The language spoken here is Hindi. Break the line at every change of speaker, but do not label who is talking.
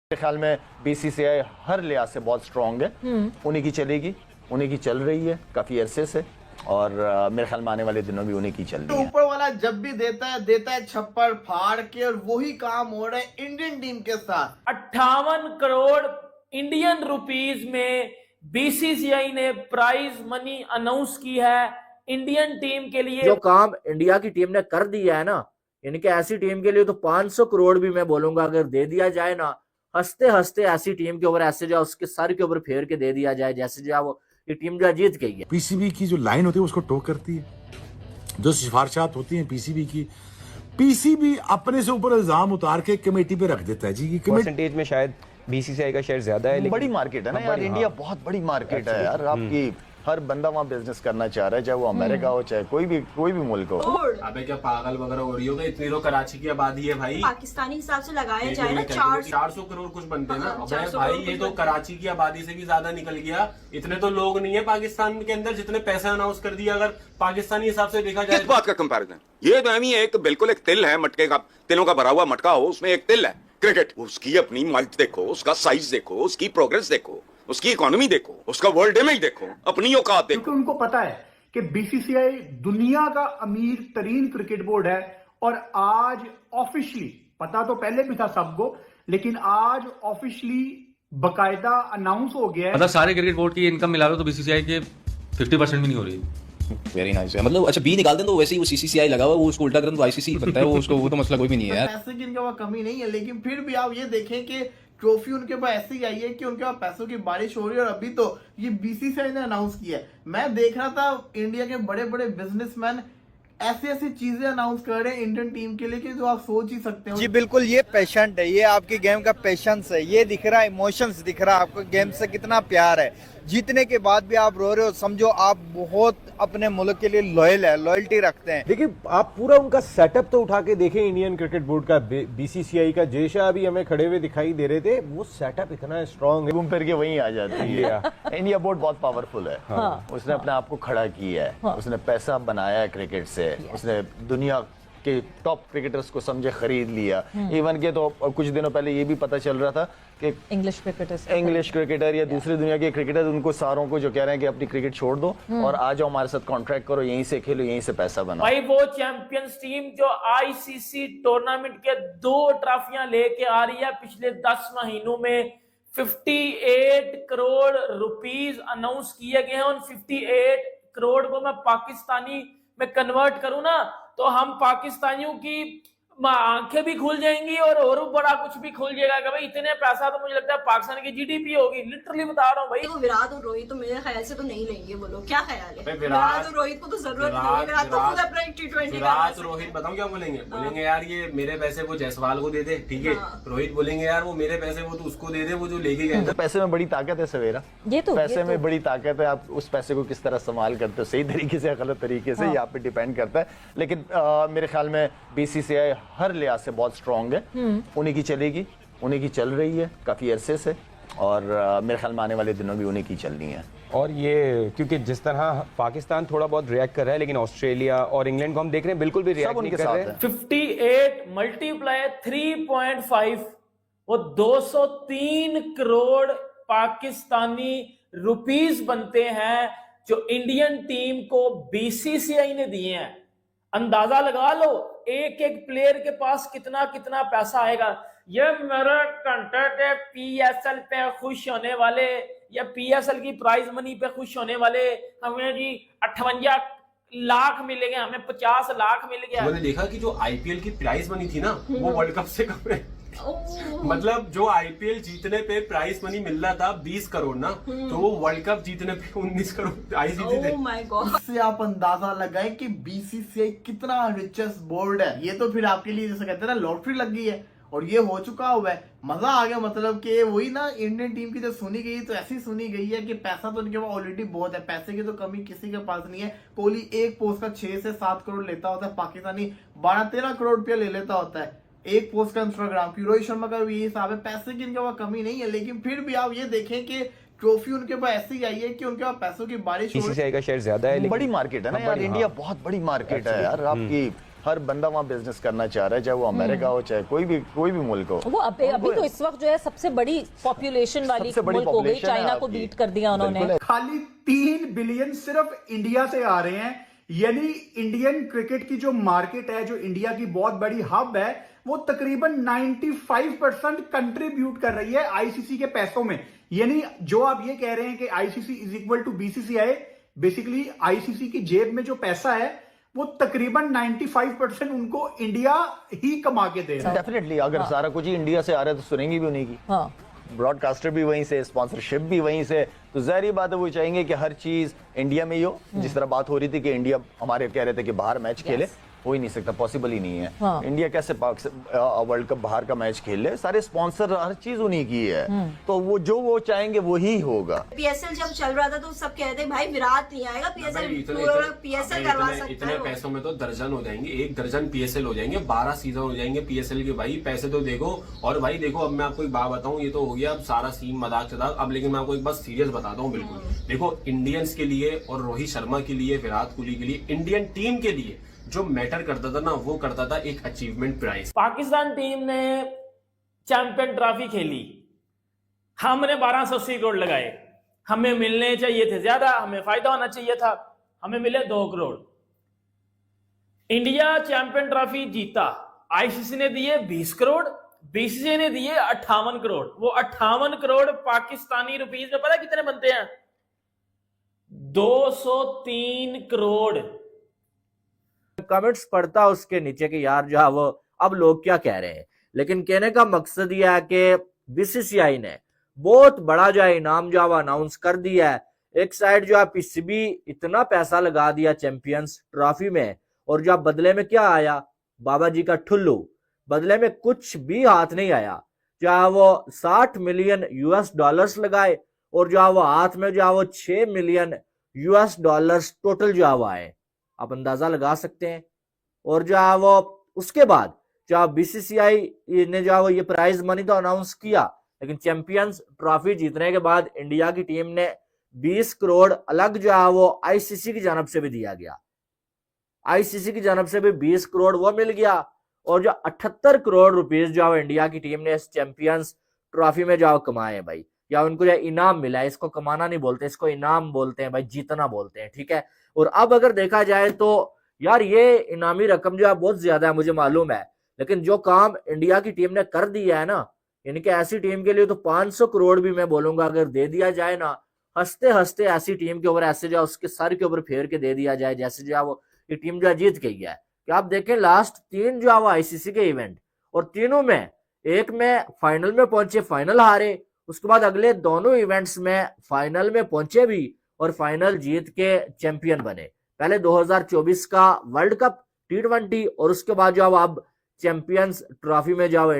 मेरे ख्याल में बीसीसीआई हर लिहाज से बहुत स्ट्रांग है। उन्हीं की चलेगी, उन्हीं की चल रही है काफी अरसे से, और मेरे ख्याल में आने वाले दिनों में उन्हीं की चल रही है।
ऊपर वाला जब भी देता है छप्पर फाड़ के, और वही काम हो रहा है इंडियन टीम के साथ।
58 करोड़ इंडियन रुपीस में बीसीसीआई ने प्राइज मनी अनाउंस की है इंडियन टीम के लिए।
जो काम इंडिया की टीम ने कर दिया है ना, इनके ऐसी टीम के लिए तो 500 करोड़ भी मैं बोलूंगा अगर दे दिया जाए ना, हंसते हंसते ऐसी टीम के ऊपर ऐसे जो उसके सर के ऊपर फेर के दे दिया जाए, जैसे जो वो ये टीम जो जीत गई है।
पीसीबी की जो लाइन होती है उसको टो करती है, जो सिफारिशात होती हैं पीसीबी की, पीसीबी अपने से ऊपर इल्जाम उतार के कमेटी पे रख देता है जी की
परसेंटेज में शायद बीसीसीआई का शेयर ज्यादा है, लेकिन
बड़ी मार्केट है ना यार, इंडिया बहुत बड़ी मार्केट है यार। आपकी हर बंदा वहाँ बिजनेस करना चाह रहा है, चाहे वो अमेरिका हो चाहे कोई भी मुल्क हो।
अबे क्या पागल वगैरह हो रही हो? इतनी तो कराची की आबादी है भाई।
पाकिस्तानी हिसाब से लगाया जाए ना
400 करोड़ कुछ बनते हैं ना। अबे भाई ये तो कराची की आबादी से भी ज्यादा निकल गया। इतने तो लोग नहीं है पाकिस्तान के अंदर जितने पैसे अनाउंस कर दिया अगर पाकिस्तानी हिसाब से देखा जाए।
किस बात का कंपैरिजन? ये तो एक बिल्कुल एक तिल है, मटके का, तिलों का भरा हुआ मटका हो, उसमें एक तिल है। क्रिकेट, उसकी अपनी माइट देखो, उसका साइज देखो, उसकी प्रोग्रेस देखो, उसकी इकोनॉमी देखो, उसका वर्ल्ड इमेज देखो, अपनी औकात देखो।
क्योंकि उनको पता है कि बीसीसीआई दुनिया का अमीर तरीन क्रिकेट बोर्ड है, और आज ऑफिशियली, पता तो पहले भी था सबको, लेकिन आज ऑफिशियली बकायदा अनाउंस हो गया है।
मतलब सारे क्रिकेट बोर्ड की इनकम मिला लो तो बीसीसीआई के 50% भी नहीं हो रही।
वेरी नाइस है। मतलब अच्छा बी निकाल दें तो वैसे ही वो सीसीसीआई लगा हुआ है, वो उसको उल्टा करें तो आईसीसी बनता है, वो तो मसला कोई भी नहीं है यार।
पैसे की इनके पास कमी नहीं है, लेकिन फिर भी आप ये देखें कि ट्रॉफी उनके पास ऐसी आई है कि उनके पास पैसों की बारिश हो रही है। और अभी तो ये बीसीसीआई ने अनाउंस किया है। मैं देख रहा था इंडिया के बड़े बड़े बिजनेसमैन ऐसी ऐसी चीजें अनाउंस कर रहे हैं इंडियन टीम के लिए कि जो आप सोच ही सकते हो।
जी बिल्कुल, ये पेशेंट है, ये आपकी गेम का पेशेंस है, ये दिख रहा है, इमोशंस दिख रहा है, आपको गेम से कितना प्यार है। जीतने के बाद भी आप रो रहे हो, समझो आप बहुत अपने मुल्क के लिए लॉयल है, लॉयल्टी रखते हैं।
देखिए आप पूरा उनका सेटअप तो उठा के देखें इंडियन क्रिकेट बोर्ड का, बीसीसीआई का। जयशाह अभी हमें खड़े हुए दिखाई दे रहे थे, वो सेटअप इतना स्ट्रांग है,
घूम फिर के वहीं आ जाती है। इंडिया बोर्ड बहुत पावरफुल है। उसने अपने आप को खड़ा किया है, उसने पैसा बनाया है क्रिकेट से, उसने दुनिया के टॉप क्रिकेटर्स को समझे खरीद लिया। इवन के तो कुछ दिनों पहले ये भी पता चल रहा था कि इंग्लिश क्रिकेटर या दूसरी दुनिया के क्रिकेटर उनको सारों को जो कह रहे हैं कि अपनी क्रिकेट छोड़ दो और आ जाओ हमारे साथ कॉन्ट्रैक्ट करो, यहीं से खेलो, यहीं से पैसा बनाओ।
भाई वो चैंपियंस टीम जो आईसीसी टूर्नामेंट के 2 ट्रॉफियां लेके आ रही है पिछले 10 महीनों में, 58 करोड़ रुपीस अनाउंस किए गए हैं। उन 58 करोड़ को मैं पाकिस्तानी में कन्वर्ट करूं ना तो हम पाकिस्तानियों की आंखें भी खुल जाएंगी और बड़ा कुछ भी खुल जाएगा कि भाई इतने पैसा तो मुझे लगता है पाकिस्तान की जीडीपी होगी। लिटरली बता रहा हूँ भाई।
तो विराट और रोहित तो मेरे ख्याल से तो नहीं लेंगे, बोलो क्या ख्याल है? विराट और रोहित को तो जरूरत नहीं है, विराट तो खुद अपना T20
विराट रोहित बताऊं क्या बोलेंगे? बोलेंगे यार ये मेरे पैसे वो जायसवाल को दे दे, ठीक है। रोहित बोलेंगे यार वो मेरे पैसे वो तो उसको दे दे, वो जो लेके गए।
पैसे में बड़ी ताकत है सवेरा, पैसे में बड़ी ताकत है। आप उस पैसे को किस तरह इस्तेमाल करते हो, सही तरीके से या गलत तरीके से, ये आप पे डिपेंड करता है। लेकिन मेरे ख्याल में बीसीसीआई हर लिहाज से बहुत स्ट्रांग है। उन्हीं की चलेगी, उन्हीं की चल रही है काफी अरसे से, और मेरे ख्याल में आने वाले दिनों भी उन्हीं की चलनी है।
और ये क्योंकि जिस तरह पाकिस्तान थोड़ा बहुत रिएक्ट कर रहा है, लेकिन ऑस्ट्रेलिया और इंग्लैंड को हम देख रहे हैं बिल्कुल भी रिएक्ट नहीं कर रहे हैं।
58 मल्टीप्लाई 3.5 वो 203 करोड़ पाकिस्तानी रुपीस बनते हैं जो इंडियन टीम को बीसीसीआई ने दिए हैं। अंदाजा लगा लो एक एक प्लेयर के पास कितना कितना पैसा आएगा। ये मेरा कंटेंट है पीएसएल पे खुश होने वाले या पीएसएल की प्राइज मनी पे खुश होने वाले, हमें जी 58 लाख मिलेंगे, हमें 50 लाख मिल गया।
मैंने देखा कि जो आईपीएल की प्राइज मनी थी ना वो वर्ल्ड कप से कम है। मतलब जो आईपीएल जीतने पे प्राइस मनी मिल रहा था 20 करोड़ ना, तो वो वर्ल्ड कप जीतने पे 19 करोड़ आईसीसी थे।
इससे आप अंदाजा लगाएं कि बीसीसीआई कितना रिचेस्ट बोर्ड है। ये तो फिर आपके लिए जैसे कहते हैं ना लॉटरी लग गई है, और ये हो चुका हुआ है। मजा आ गया, मतलब कि वही ना इंडियन टीम की जब सुनी गई तो ऐसी सुनी गई है कि पैसा तो उनके पास ऑलरेडी बहुत है, पैसे की तो कमी किसी के पास नहीं है। कोहली एक पोस्ट का 6 से 7 करोड़ लेता होता है, पाकिस्तानी 12-13 करोड़ रुपया ले लेता होता है एक पोस्ट का इंस्टाग्राम की। रोहित शर्मा का भी यही हिसाब है। पैसे की इनके पास कमी नहीं है, लेकिन फिर भी आप ये देखें कि ट्रॉफी उनके पास ऐसी आई है कि उनके पास पैसों की बारिश हो रही है।
बीसीसीआई का शेयर ज्यादा है, लेकिन
बड़ी मार्केट है ना यार, इंडिया बहुत बड़ी मार्केट है यार। आपकी हर बंदा वहाँ बिजनेस करना चाह रहा है, चाहे वो अमेरिका हो चाहे कोई भी मुल्क हो।
वो अभी तो इस वक्त जो है सबसे बड़ी पॉपुलेशन वाली मुल्क हो गई, चाइना को बीट कर दिया उन्होंने।
खाली 3 बिलियन सिर्फ इंडिया से आ रहे हैं, यानी इंडियन क्रिकेट की जो मार्केट है, जो इंडिया की बहुत बड़ी हब है, वो तकरीबन 95% कंट्रीब्यूट कर रही है आईसीसी के पैसों में। यानी जो आप ये कह रहे हैं कि ICC is equal to BCCI, basically ICC की जेब में जो पैसा है वो तकरीबन 95% उनको इंडिया ही कमा के दे रहा है।
डेफिनेटली अगर सारा कुछ ही इंडिया से आ रहा है तो सुनेंगी भी उन्हीं की। ब्रॉडकास्टर भी वहीं से, स्पॉन्सरशिप भी वहीं से, तो जाहिर बात है वो चाहेंगे कि हर चीज इंडिया में ही हो। जिस तरह बात हो रही थी कि इंडिया हमारे कह रहे थे कि बाहर मैच खेले, हो ही नहीं सकता, पॉसिबल ही नहीं है। इंडिया कैसे वर्ल्ड कप बाहर का मैच खेल ले, सारे स्पॉन्सर हर चीज उन्हीं की है, तो वो जो वो चाहेंगे वही होगा।
पीएसएल जब चल रहा था तो सब कहते हैं भाई विराट नहीं आएगा, पीएसएल करवा सकता है।
इतने पैसों में तो दर्जन हो जाएंगे, 1 दर्जन पीएसएल हो जाएंगे, 12 सीजन हो जाएंगे पीएसएल के। भाई पैसे तो देखो। और भाई देखो, अब मैं आपको एक बात बताऊं, ये तो हो गया अब सारा सीन मजाक चदाक, अब लेकिन मैं आपको एक बात सीरियस बताता हूँ बिल्कुल। देखो, इंडियंस के लिए और रोहित शर्मा के लिए, विराट कोहली के लिए, इंडियन टीम के लिए जो मैटर करता था ना, वो करता था एक अचीवमेंट प्राइज।
पाकिस्तान टीम ने चैंपियन ट्रॉफी खेली, हमने 1280 करोड़ लगाए, हमें मिलने चाहिए थे ज्यादा, हमें फायदा होना चाहिए था, हमें मिले 2 करोड़। इंडिया चैंपियन ट्रॉफी जीता, आईसीसी ने दिए 20 करोड़, बीसीसीआई ने दिए 58 करोड़। वो 58 करोड़ पाकिस्तानी रुपीस में पता कितने बनते हैं? 203 करोड़।
कमेंट्स पढ़ता उसके नीचे कि यार जो है वो अब लोग क्या कह रहे हैं, लेकिन कहने का मकसद यह है कि बीसीसीआई ने बहुत बड़ा जो है इनाम जो है अनाउंस कर दिया है। एक साइड जो है पीसीबी इतना पैसा लगा दिया चैंपियंस ट्रॉफी में, और जो बदले में क्या आया? बाबा जी का ठुल्लू। बदले में कुछ भी हाथ नहीं आया। जो है वो 60 मिलियन यूएस डॉलर्स लगाए, और जो है वो हाथ में जो है वो 6 मिलियन यूएस डॉलर्स टोटल जो है वो आए। आप अंदाजा लगा सकते हैं। और जो है वो उसके बाद जो बीसीसीआई ने जो है वो ये प्राइज मनी तो अनाउंस किया, लेकिन चैंपियंस ट्रॉफी जीतने के बाद इंडिया की टीम ने 20 करोड़ अलग जो है वो आईसीसी की जानब से भी दिया गया। आईसीसी की जानब से भी 20 करोड़ वो मिल गया, और जो 78 करोड़ रुपीस जो है इंडिया की टीम ने इस चैंपियंस ट्रॉफी में जो कमाए भाई, या उनको जो इनाम मिला है। इसको कमाना नहीं बोलते, इसको इनाम बोलते हैं भाई, जीतना बोलते हैं, ठीक है। और अब अगर देखा जाए तो यार ये इनामी रकम जो है बहुत ज्यादा है, मुझे मालूम है, लेकिन जो काम इंडिया की टीम ने कर दिया है ना, यानी कि ऐसी टीम के लिए तो 500 करोड़ भी मैं बोलूंगा अगर दे दिया जाए ना, हंसते हंसते ऐसी टीम के ऊपर ऐसे जो उसके सर के ऊपर फेर के दे दिया जाए, जैसे जो है वो ये टीम जो है जीत गई है। कि आप देखें लास्ट 3 जो है वो आईसीसी के इवेंट, और तीनों में, एक में फाइनल में पहुंचे, फाइनल हारे, उसके बाद अगले दोनों इवेंट्स में फाइनल में पहुंचे भी और फाइनल जीत के चैंपियन बने। पहले 2024 का वर्ल्ड कप T20, और उसके बाद जो अब चैंपियंस ट्रॉफी में जो